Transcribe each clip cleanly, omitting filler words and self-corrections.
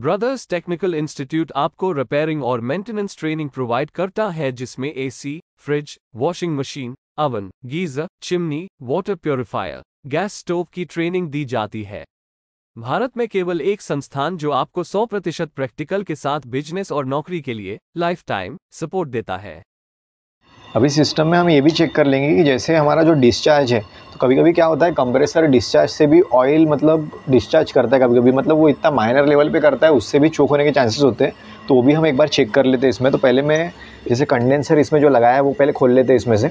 Brothers technical institute आपको repairing और maintenance training provide करता है, जिसमें AC, fridge, washing machine, oven, geyser, chimney, water purifier, gas stove की ट्रेनिंग दी जाती है। भारत में केवल एक संस्थान जो आपको 100% प्रैक्टिकल के साथ बिजनेस और नौकरी के लिए लाइफ टाइम सपोर्ट देता है। अभी सिस्टम में हम ये भी चेक कर लेंगे कि जैसे हमारा जो डिस्चार्ज है, तो कभी कभी क्या होता है कंप्रेसर डिस्चार्ज से भी ऑयल मतलब डिस्चार्ज करता है, कभी कभी मतलब वो इतना माइनर लेवल पे करता है, उससे भी चोक होने के चांसेस होते हैं। तो वो भी हम एक बार चेक कर लेते हैं इसमें। तो पहले मैं जैसे कंडेंसर इसमें जो लगाया है वो पहले खोल लेते हैं इसमें से।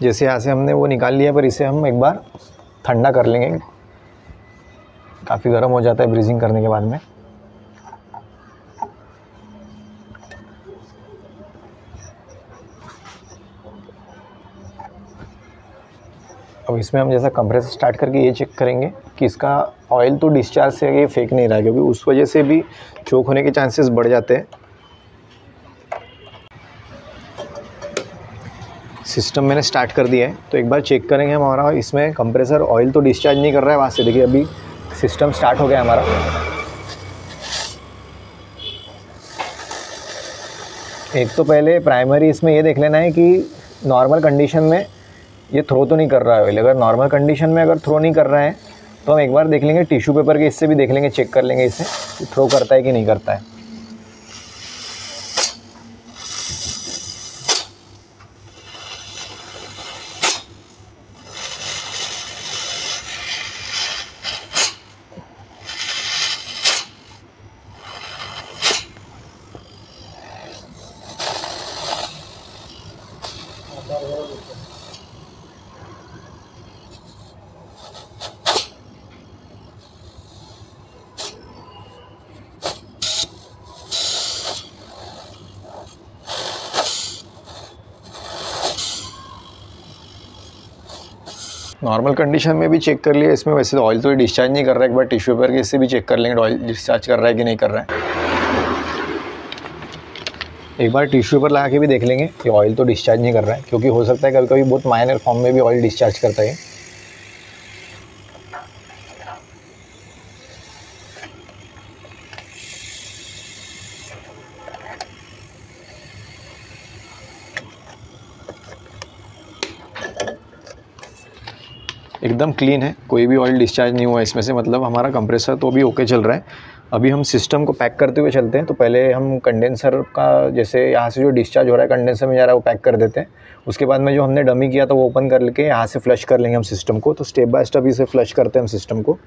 जैसे यहाँ से हमने वो निकाल लिया, पर इसे हम एक बार ठंडा कर लेंगे, काफ़ी गर्म हो जाता है ब्रीजिंग करने के बाद में। अब इसमें हम जैसा कंप्रेसर स्टार्ट करके ये चेक करेंगे कि इसका ऑयल तो डिस्चार्ज से ये फेंक नहीं रहा है, क्योंकि उस वजह से भी चोक होने के चांसेस बढ़ जाते हैं। सिस्टम मैंने स्टार्ट कर दिया है, तो एक बार चेक करेंगे हमारा इसमें कंप्रेसर ऑयल तो डिस्चार्ज नहीं कर रहा है वहाँ से। देखिए अभी सिस्टम स्टार्ट हो गया हमारा। एक तो पहले प्राइमरी इसमें ये देख लेना है कि नॉर्मल कंडीशन में ये थ्रो तो नहीं कर रहा है ऑयल। अगर नॉर्मल कंडीशन में अगर थ्रो नहीं कर रहा है तो हम एक बार देख लेंगे टिश्यू पेपर के, इससे भी देख लेंगे, चेक कर लेंगे इसे कि थ्रो करता है कि नहीं करता है। नॉर्मल कंडीशन में भी चेक कर लिया इसमें, वैसे तो ऑयल तो डिस्चार्ज नहीं कर रहा है। एक बार टिश्यू पेपर के इससे भी चेक कर लेंगे ऑयल डिस्चार्ज कर रहा है कि नहीं कर रहा है। एक बार टिश्यू पेपर लगा के भी देख लेंगे कि ऑयल तो डिस्चार्ज नहीं कर रहा है, क्योंकि हो सकता है कभी कभी बहुत माइनर फॉर्म में भी ऑयल डिस्चार्ज करता है। एकदम क्लीन है, कोई भी ऑयल डिस्चार्ज नहीं हुआ इसमें से, मतलब हमारा कंप्रेसर तो अभी ओके चल रहा है। अभी हम सिस्टम को पैक करते हुए चलते हैं। तो पहले हम कंडेंसर का जैसे यहाँ से जो डिस्चार्ज हो रहा है कंडेंसर में जा रहा है वो पैक कर देते हैं। उसके बाद में जो हमने डमी किया था वो ओपन कर लेके यहाँ से फ्लश कर लेंगे हम सिस्टम को। तो स्टेप बाय स्टेप इसे फ्लश करते हैं हम सिस्टम को।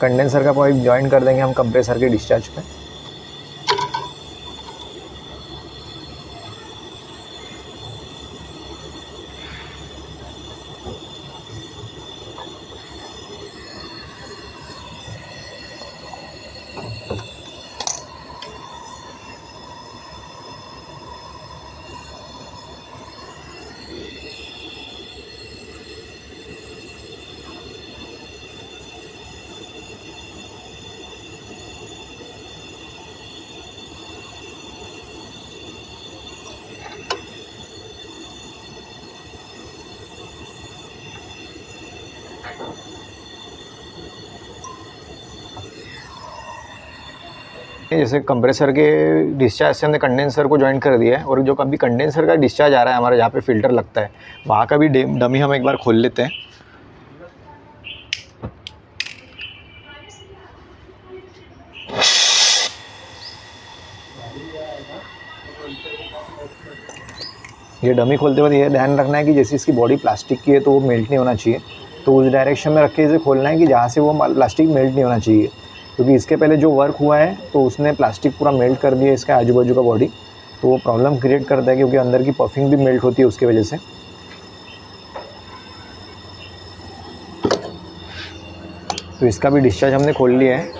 कंडेंसर का पाइप ज्वाइन कर देंगे हम कंप्रेसर के डिस्चार्ज पे। जैसे कंप्रेसर के डिस्चार्ज से हमने कंडेंसर को ज्वाइन कर दिया है, और जो कभी कंडेंसर का डिस्चार्ज आ रहा है हमारा जहाँ पे फिल्टर लगता है वहाँ का भी डमी हम एक बार खोल लेते हैं। ये डमी खोलते वक्त ये ध्यान रखना है कि जैसे इसकी बॉडी प्लास्टिक की है तो वो मेल्ट नहीं होना चाहिए, तो उस डायरेक्शन में रख के इसे खोलना है कि जहाँ से वो प्लास्टिक मेल्ट नहीं होना चाहिए, क्योंकि इसके पहले जो वर्क हुआ है तो उसने प्लास्टिक पूरा मेल्ट कर दिया इसके आजू बाजू का बॉडी, तो वो प्रॉब्लम क्रिएट करता है क्योंकि अंदर की पफिंग भी मेल्ट होती है उसकी वजह से। तो इसका भी डिस्चार्ज हमने खोल लिया है।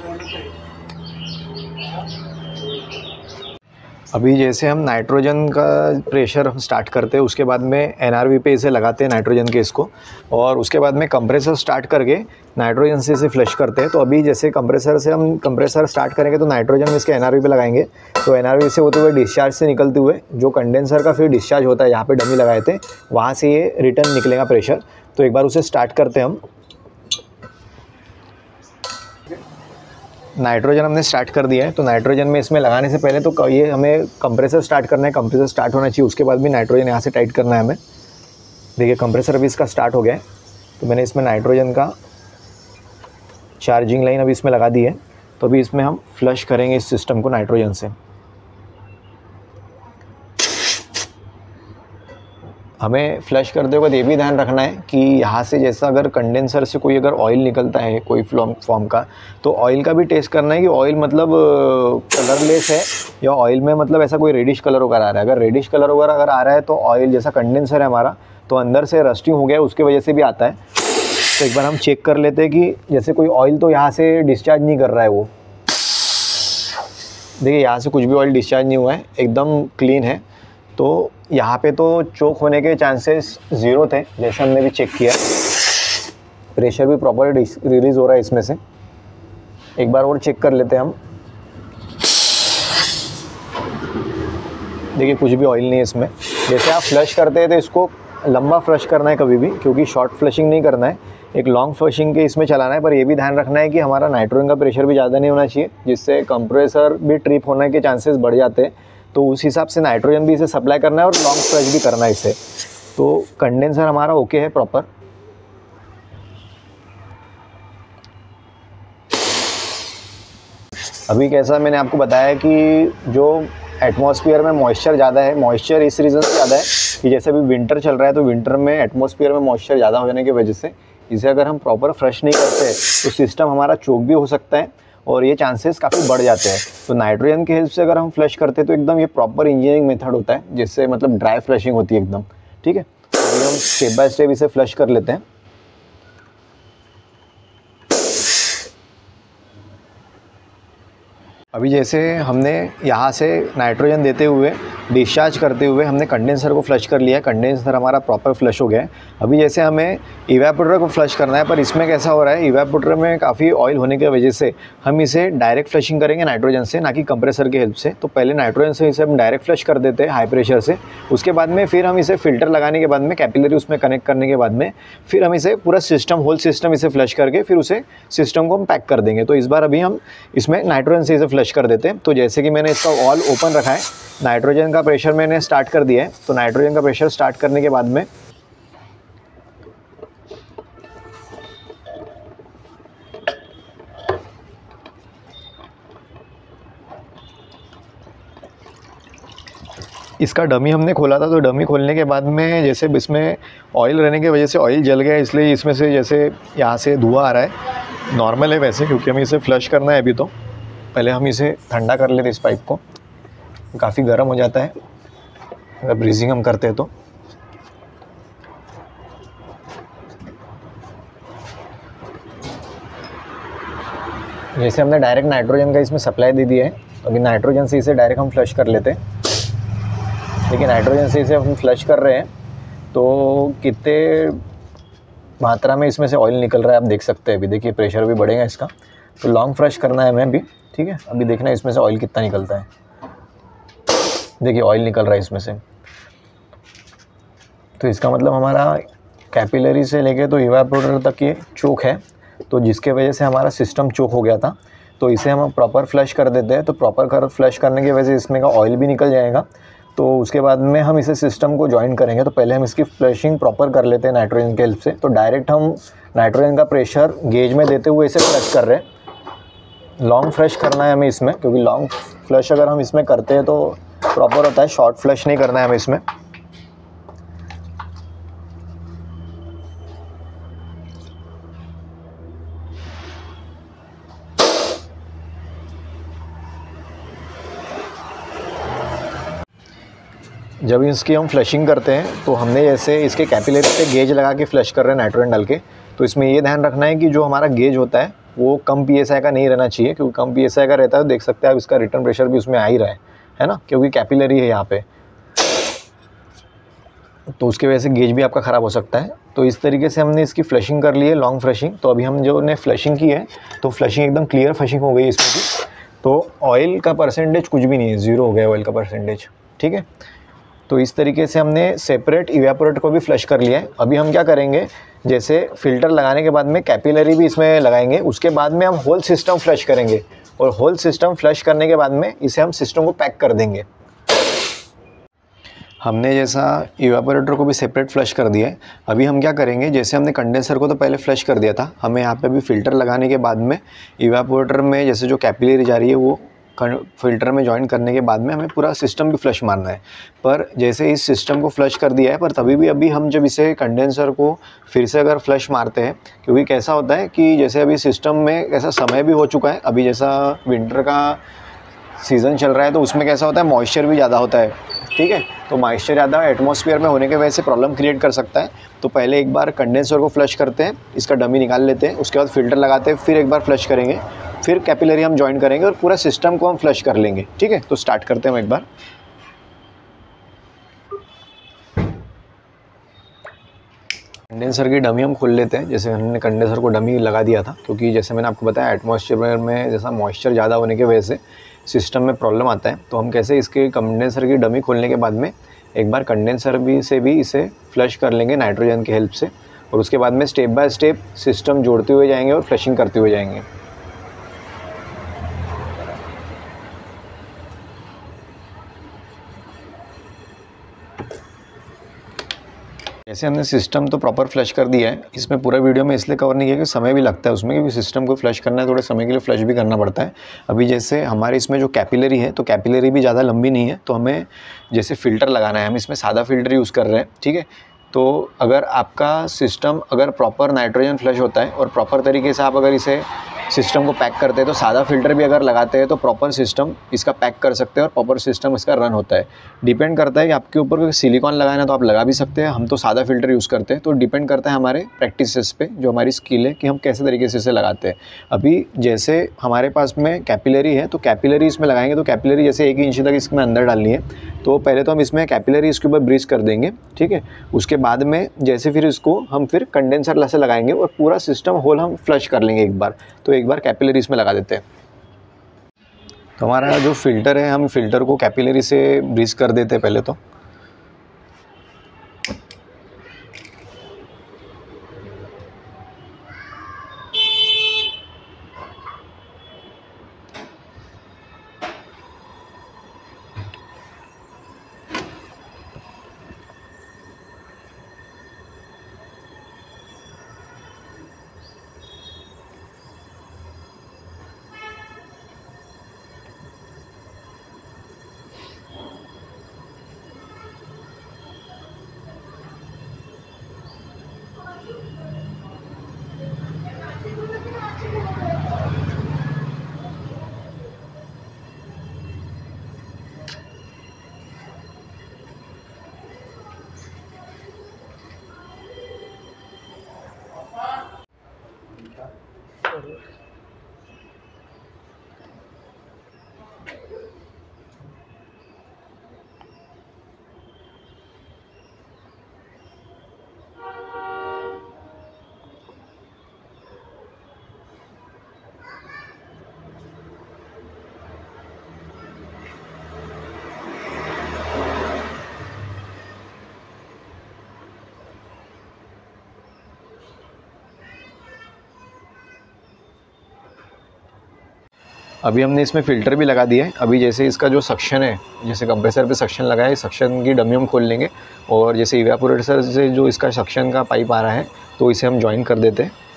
अभी जैसे हम नाइट्रोजन का प्रेशर हम स्टार्ट करते हैं, उसके बाद में एनआरवी पे इसे लगाते हैं नाइट्रोजन के इसको, और उसके बाद में कंप्रेसर स्टार्ट करके नाइट्रोजन से इसे फ्लश करते हैं। तो अभी जैसे कंप्रेसर से हम कंप्रेसर स्टार्ट करेंगे तो नाइट्रोजन हम इसके एनआरवी पे लगाएंगे, तो एनआरवी से होते हुए डिस्चार्ज से निकलते हुए जो कंडेंसर का फिर डिस्चार्ज होता है, यहाँ पे डमी लगाए थे वहाँ से ये रिटर्न निकलेगा प्रेशर। तो एक बार उसे स्टार्ट करते हैं हम। नाइट्रोजन हमने स्टार्ट कर दिया है, तो नाइट्रोजन में इसमें लगाने से पहले तो ये हमें कंप्रेसर स्टार्ट करना है, कंप्रेसर स्टार्ट होना चाहिए, उसके बाद भी नाइट्रोजन यहाँ से टाइट करना है हमें। देखिए कंप्रेसर अभी इसका स्टार्ट हो गया है, तो मैंने इसमें नाइट्रोजन का चार्जिंग लाइन अभी इसमें लगा दी है। तो अभी इसमें हम फ्लश करेंगे इस सिस्टम को नाइट्रोजन से। हमें फ्लश करते वक्त ये भी ध्यान रखना है कि यहाँ से जैसा अगर कंडेंसर से कोई अगर ऑयल निकलता है कोई फॉर्म का, तो ऑयल का भी टेस्ट करना है कि ऑयल मतलब कलरलेस है या ऑयल में मतलब ऐसा कोई रेडिश कलर वगैरह आ रहा है। अगर रेडिश कलर वगैरह अगर आ रहा है तो ऑयल जैसा कंडेंसर है हमारा तो अंदर से रस्टिंग हो गया है, उसकी वजह से भी आता है। तो एक बार हम चेक कर लेते हैं कि जैसे कोई ऑयल तो यहाँ से डिस्चार्ज नहीं कर रहा है वो, देखिए यहाँ से कुछ भी ऑयल डिस्चार्ज नहीं हुआ है, एकदम क्लीन है। तो यहाँ पे तो चोक होने के चांसेस ज़ीरो थे जैसे हमने भी चेक किया, प्रेशर भी प्रॉपर रिलीज़ हो रहा है इसमें से। एक बार और चेक कर लेते हैं हम। देखिए कुछ भी ऑयल नहीं है इसमें। जैसे आप फ्लश करते हैं तो इसको लंबा फ्लश करना है कभी भी, क्योंकि शॉर्ट फ्लशिंग नहीं करना है, एक लॉन्ग फ्लशिंग के इसमें चलाना है। पर ये भी ध्यान रखना है कि हमारा नाइट्रोजन का प्रेशर भी ज़्यादा नहीं होना चाहिए, जिससे कंप्रेसर भी ट्रिप होने के चांसेस बढ़ जाते हैं। तो उस हिसाब से नाइट्रोजन भी इसे सप्लाई करना है और लॉन्ग फ्लश भी करना है इसे। तो कंडेंसर हमारा ओके है प्रॉपर। अभी कैसा मैंने आपको बताया कि जो एटमॉस्फेयर में मॉइस्चर ज़्यादा है, मॉइस्चर इस रीज़न से ज़्यादा है कि जैसे अभी विंटर चल रहा है तो विंटर में एटमॉस्फेयर में मॉइस्चर ज़्यादा हो जाने की वजह से इसे अगर हम प्रॉपर फ्लश नहीं करते तो सिस्टम हमारा चोक भी हो सकता है और ये चांसेस काफ़ी बढ़ जाते हैं। तो नाइट्रोजन की हेल्प से अगर हम फ्लश करते हैं तो एकदम ये प्रॉपर इंजीनियरिंग मेथड होता है, जिससे मतलब ड्राई फ्लशिंग होती है एकदम। ठीक है, तो अभी हम स्टेप बाय स्टेप इसे फ्लश कर लेते हैं। अभी जैसे हमने यहाँ से नाइट्रोजन देते हुए डिस्चार्ज करते हुए हमने कंडेंसर को फ्लश कर लिया है, कंडेंसर हमारा प्रॉपर फ्लश हो गया है। अभी जैसे हमें इवेपोरेटर को फ्लश करना है, पर इसमें कैसा हो रहा है, इवेपोरेटर में काफ़ी ऑयल होने की वजह से हम इसे डायरेक्ट फ्लशिंग करेंगे नाइट्रोजन से, ना कि कंप्रेसर की हेल्प से। तो पहले नाइट्रोजन से इसे हम डायरेक्ट फ्लश कर देते हैं हाई प्रेशर से, उसके बाद में फिर हम इसे फ़िल्टर लगाने के बाद में कैपिलरी उसमें कनेक्ट करने के बाद में फिर हम इसे पूरा सिस्टम होल सिस्टम इसे फ्लश करके फिर उसे सिस्टम को हम पैक कर देंगे। तो इस बार अभी हम इसमें नाइट्रोजन से इसे फ्लश कर देते हैं। तो जैसे कि मैंने इसका वॉल ओपन रखा है, नाइट्रोजन का प्रेशर मैंने स्टार्ट कर दिया है। तो नाइट्रोजन का प्रेशर स्टार्ट करने के बाद में इसका डमी हमने खोला था, तो डमी खोलने के बाद में जैसे इसमें ऑयल रहने की वजह से ऑयल जल गया, इसलिए इसमें से जैसे यहाँ से धुआं आ रहा है। नॉर्मल है वैसे, क्योंकि हमें इसे फ्लश करना है अभी। तो पहले हम इसे ठंडा कर लेते इस पाइप को, काफ़ी गर्म हो जाता है अगर ब्रीजिंग हम करते हैं तो। जैसे हमने डायरेक्ट नाइट्रोजन का इसमें सप्लाई दे दिया है, अभी नाइट्रोजन से इसे डायरेक्ट हम फ्लश कर लेते हैं। देखिए नाइट्रोजन से इसे हम फ्लश कर रहे हैं तो कितने मात्रा में इसमें से ऑयल निकल रहा है आप देख सकते हैं। अभी देखिए प्रेशर भी बढ़ेगा इसका, तो लॉन्ग फ्लश करना है हमें अभी। ठीक है, अभी देखना है इसमें से ऑयल कितना निकलता है। देखिए ऑयल निकल रहा है इसमें से, तो इसका मतलब हमारा कैपिलरी से लेके तो इवेपोरेटर तक ये चोक है, तो जिसके वजह से हमारा सिस्टम चोक हो गया था। तो इसे हम प्रॉपर फ्लश कर देते हैं। तो प्रॉपर फ्लश करने की वजह से इसमें का ऑयल भी निकल जाएगा। तो उसके बाद में हम इसे सिस्टम को ज्वाइन करेंगे। तो पहले हम इसकी फ्लशिंग प्रॉपर कर लेते हैं नाइट्रोजन के हेल्प से। तो डायरेक्ट हम नाइट्रोजन का प्रेशर गेज में देते हुए इसे फ्लश कर रहे हैं। लॉन्ग फ्लश करना है हमें इसमें, क्योंकि लॉन्ग फ्लश अगर हम इसमें करते हैं तो प्रॉपर होता है, शॉर्ट फ्लश नहीं करना है हमें इसमें। जब इसकी हम फ्लशिंग करते हैं तो हमने जैसे इसके कैपिलरी पे गेज लगा के फ्लश कर रहे हैं नाइट्रोजन डाल के, तो इसमें ये ध्यान रखना है कि जो हमारा गेज होता है वो कम पीएसआई का नहीं रहना चाहिए, क्योंकि कम पीएसआई का रहता है तो देख सकते हैं आप इसका रिटर्न प्रेशर भी उसमें आ ही रहा है ना, क्योंकि कैपिलरी है यहाँ पे, तो उसकी वजह से गेज भी आपका ख़राब हो सकता है। तो इस तरीके से हमने इसकी फ्लशिंग कर ली है, लॉन्ग फ्लशिंग। तो अभी हम जो ने फ्लशिंग की है तो फ्लशिंग एकदम क्लियर फ्लशिंग हो गई इसमें भी, तो ऑयल का परसेंटेज कुछ भी नहीं है, ज़ीरो हो गया ऑयल का परसेंटेज, ठीक है। तो इस तरीके से हमने सेपरेट इवेपोरेट को भी फ्लश कर लिया है। अभी हम क्या करेंगे, जैसे फ़िल्टर लगाने के बाद में कैपिलरी भी इसमें लगाएंगे, उसके बाद में हम होल सिस्टम फ्लश करेंगे, और होल सिस्टम फ्लश करने के बाद में इसे हम सिस्टम को पैक कर देंगे। हमने जैसा इवेपोरेटर को भी सेपरेट फ्लश कर दिया है। अभी हम क्या करेंगे, जैसे हमने कंडेंसर को तो पहले फ्लश कर दिया था, हमें यहाँ पे अभी फ़िल्टर लगाने के बाद में इवेपोरेटर में जैसे जो कैपिलरी जा रही है वो फ़िल्टर में जॉइन करने के बाद में हमें पूरा सिस्टम भी फ्लश मारना है। पर जैसे इस सिस्टम को फ्लश कर दिया है, पर तभी भी अभी हम जब इसे कंडेंसर को फिर से अगर फ्लश मारते हैं, क्योंकि कैसा होता है कि जैसे अभी सिस्टम में ऐसा समय भी हो चुका है, अभी जैसा विंटर का सीज़न चल रहा है तो उसमें कैसा होता है मॉइस्चर भी ज़्यादा होता है, ठीक है। तो मॉइस्चर ज़्यादा एटमॉस्फेयर में होने की वजह से प्रॉब्लम क्रिएट कर सकता है। तो पहले एक बार कंडेंसर को फ्लश करते हैं, इसका डमी निकाल लेते हैं, उसके बाद फ़िल्टर लगाते हैं, फिर एक बार फ्लश करेंगे, फिर कैपिलरी हम जॉइन करेंगे और पूरा सिस्टम को हम फ्लश कर लेंगे, ठीक है। तो स्टार्ट करते हैं हम एक बार। कंडेंसर की डमी हम खोल लेते हैं। जैसे हमने कंडेंसर को डमी लगा दिया था, क्योंकि जैसे मैंने आपको बताया एटमॉस्फेयर में जैसा मॉइस्चर ज़्यादा होने की वजह से सिस्टम में प्रॉब्लम आता है। तो हम कैसे इसके कंडेंसर की डमी खोलने के बाद में एक बार कंडेंसर भी इसे फ्लश कर लेंगे नाइट्रोजन की हेल्प से, और उसके बाद में स्टेप बाय स्टेप सिस्टम जोड़ते हुए जाएंगे और फ्लशिंग करते हुए जाएंगे। जैसे हमने सिस्टम तो प्रॉपर फ्लश कर दिया है, इसमें पूरा वीडियो में इसलिए कवर नहीं किया कि समय भी लगता है उसमें, क्योंकि सिस्टम को फ्लश करना है थोड़े समय के लिए फ्लश भी करना पड़ता है। अभी जैसे हमारे इसमें जो कैपिलरी है तो कैपिलरी भी ज़्यादा लंबी नहीं है, तो हमें जैसे फ़िल्टर लगाना है, हम इसमें सादा फ़िल्टर यूज़ कर रहे हैं, ठीक है। तो अगर आपका सिस्टम अगर प्रॉपर नाइट्रोजन फ्लश होता है और प्रॉपर तरीके से आप अगर इसे सिस्टम को पैक करते हैं, तो सादा फ़िल्टर भी अगर लगाते हैं तो प्रॉपर सिस्टम इसका पैक कर सकते हैं और प्रॉपर सिस्टम इसका रन होता है। डिपेंड करता है कि आपके ऊपर कोई सिलिकॉन लगाना है तो आप लगा भी सकते हैं, हम तो सादा फ़िल्टर यूज़ करते हैं। तो डिपेंड करता है हमारे प्रैक्टिसेस पे, जो हमारी स्किल है कि हम कैसे तरीके से इसे लगाते हैं। अभी जैसे हमारे पास में कैपिलरी है तो कैपिलरी इसमें लगाएंगे, तो कैपिलरी जैसे 1 इंच तक इसमें अंदर डालनी है, तो पहले तो हम इसमें कैपिलरी इसके ऊपर ब्रीज कर देंगे, ठीक है। उसके बाद में जैसे फिर इसको हम फिर कंडेंसर से लगाएंगे और पूरा सिस्टम होल हम फ्लश कर लेंगे एक बार। तो एक बार कैपिलरी इसमें लगा देते हैं। तो हमारा जो फ़िल्टर है, हम फ़िल्टर को कैपिलरी से ब्रीज कर देते हैं पहले तो। अभी हमने इसमें फ़िल्टर भी लगा दिया है। अभी जैसे इसका जो सक्शन है, जैसे कंप्रेसर पे सक्शन लगा है, सक्शन की डमी हम खोल लेंगे, और जैसे इवेपोरेटर से जो इसका सक्शन का पाइप आ रहा है तो इसे हम जॉइन कर देते हैं।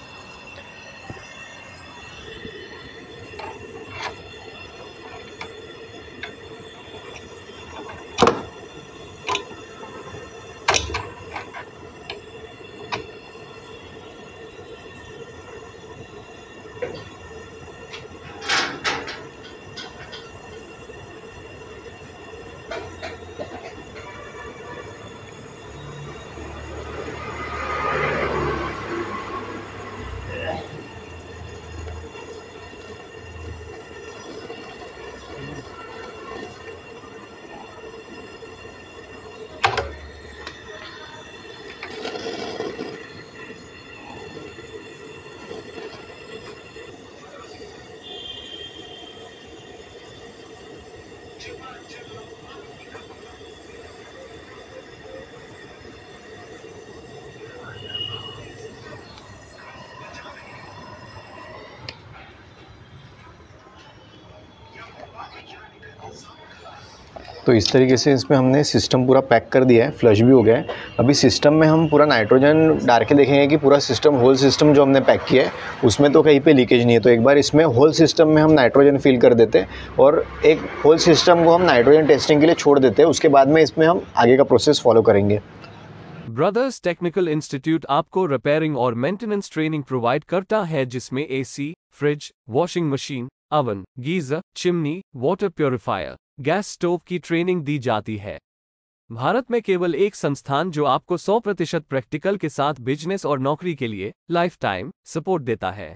तो इस तरीके से इसमें हमने सिस्टम पूरा पैक कर दिया है, फ्लश भी हो गया है। अभी सिस्टम में हम पूरा नाइट्रोजन डाल के देखेंगे कि पूरा सिस्टम, होल सिस्टम जो हमने पैक किया है उसमें तो कहीं पे लीकेज नहीं है। तो एक बार इसमें होल सिस्टम में हम नाइट्रोजन फिल कर देते हैं और एक होल सिस्टम को हम नाइट्रोजन टेस्टिंग के लिए छोड़ देते हैं। उसके बाद में इसमें हम आगे का प्रोसेस फॉलो करेंगे। ब्रदर्स टेक्निकल इंस्टीट्यूट आपको रिपेयरिंग और मेंटेनेंस ट्रेनिंग प्रोवाइड करता है, जिसमें AC, fridge, washing machine, oven, geyser, chimney, water purifier, gas stove की ट्रेनिंग दी जाती है। भारत में केवल एक संस्थान जो आपको 100% प्रैक्टिकल के साथ बिजनेस और नौकरी के लिए लाइफ टाइम सपोर्ट देता है।